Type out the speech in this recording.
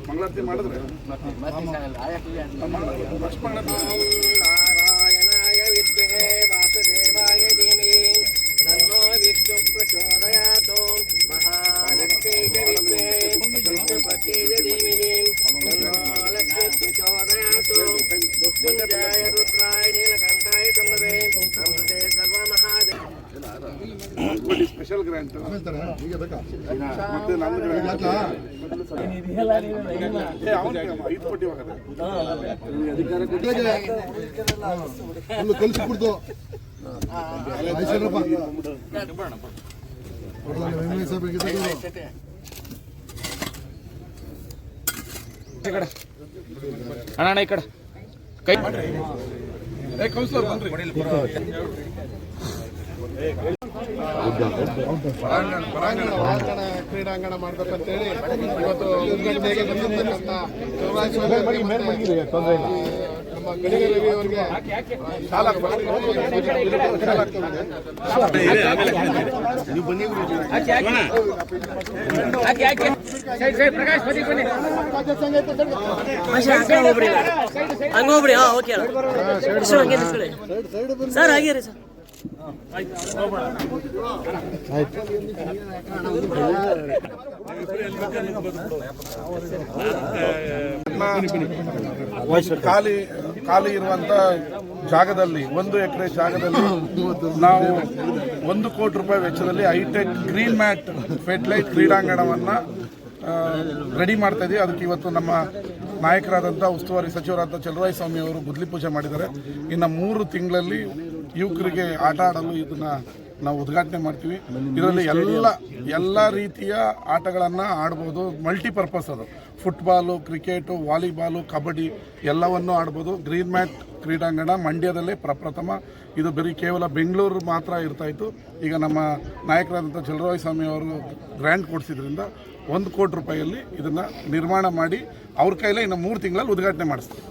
ಮಂಗಳಾರತಿ ಮಾಡಿದ್ರೆ ನಾರಾಯಣಾಯ ವಿದ್ಮಹೇ ವಾಸುದೇವಾಯ ಧೀಮಹಿ ತನ್ನೋ ವಿಷ್ಣು ಪ್ರಚೋದಯಾತ್. ಮಹಾಲಕ್ಷ್ಮೀ ಚ ವಿದ್ಮಹೇ ವಿಷ್ಣುಪತ್ಯೈ ಚ ಧೀಮಹಿ ತನ್ನೋ ಲಕ್ಷ್ಮೀ ಪ್ರಚೋದಯಾತ್. ಮೃತ್ಯುಂಜಯಾಯ ರುದ್ರಾಯ ನೀಲಕಂಠಾಯ ಸಂಭವೇ ಅಮೃತೆ ಸರ್ವ ಮಹಾದೇವ. ಸ್ಪೆಷಲ್ ಗ್ರಾಂಟ್ ಮತ್ತೆ ನನ್ನ ಕಲಿಸ್ಬಿಡ್ತು ಅಣ್ಣ ಈ ಕಡೆ ಕೈ ಕೌನ್ಸಿಲರ್ ಬನ್ರಿ. ಹೊರಾಂಗಣ ಕ್ರೀಡಾಂಗಣ ಮಾಡ್ಬೇಕಂತೇಳಿ ಇವತ್ತು ಉದ್ಘಾಟನೆಗೆ ಬಂದಿರ್ತಕ್ಕಂಥ ನಮ್ಮ ಗಡಿಗೆ ರವಿ ಅವರಿಗೆ ಹಂಗೋಗ್ಬಿಡಿ. ಓಕೆ ಸರ್ ಹಾಗೆ ರೀ ಸರ್. ಖಾಲಿ ಇರುವಂತ ಜಾಗದಲ್ಲಿ 1 ಎಕರೆ ಜಾಗದಲ್ಲಿ ನಾವು 1 ಕೋಟಿ ರೂಪಾಯಿ ವೆಚ್ಚದಲ್ಲಿ ಹೈಟೆಕ್ ಗ್ರೀನ್ ಮ್ಯಾಟ್ ಫೆಡ್ಲೈಟ್ ಕ್ರೀಡಾಂಗಣವನ್ನ ರೆಡಿ ಮಾಡ್ತಾ ಇದ್ದೀವಿ. ಅದಕ್ಕೆ ಇವತ್ತು ನಮ್ಮ ನಾಯಕರಾದಂಥ ಉಸ್ತುವಾರಿ ಸಚಿವರಾದ ಚಲುವರಾಯ ಸ್ವಾಮಿ ಅವರು ಗುದ್ಲಿ ಪೂಜೆ ಮಾಡಿದ್ದಾರೆ. ಇನ್ನು 3 ತಿಂಗಳಲ್ಲಿ ಯುವಕರಿಗೆ ಆಟ ಆಡಲು ಇದನ್ನ ನಾವು ಉದ್ಘಾಟನೆ ಮಾಡ್ತೀವಿ. ಇದರಲ್ಲಿ ಎಲ್ಲ ರೀತಿಯ ಆಟಗಳನ್ನು ಆಡ್ಬೋದು. ಮಲ್ಟಿಪರ್ಪಸ್ ಅದು. ಫುಟ್ಬಾಲು, ಕ್ರಿಕೆಟು, ವಾಲಿಬಾಲು, ಕಬಡ್ಡಿ ಎಲ್ಲವನ್ನೂ ಆಡ್ಬೋದು. ಗ್ರೀನ್ ಮ್ಯಾಟ್ ಕ್ರೀಡಾಂಗಣ ಮಂಡ್ಯದಲ್ಲೇ ಪ್ರಪ್ರಥಮ. ಇದು ಬರೀ ಕೇವಲ ಬೆಂಗಳೂರು ಮಾತ್ರ ಇರ್ತಾಯಿತ್ತು. ಈಗ ನಮ್ಮ ನಾಯಕರಾದಂಥ ಚಲುವರಾಯ ಸ್ವಾಮಿ ಅವರು ಗ್ರ್ಯಾಂಟ್ ಕೊಡಿಸಿದ್ರಿಂದ 1 ಕೋಟಿ ರೂಪಾಯಿಯಲ್ಲಿ ಇದನ್ನು ನಿರ್ಮಾಣ ಮಾಡಿ ಅವ್ರ ಕೈಲೇ ಇನ್ನು 3 ತಿಂಗಳಲ್ಲಿ ಉದ್ಘಾಟನೆ ಮಾಡಿಸ್ತೀವಿ.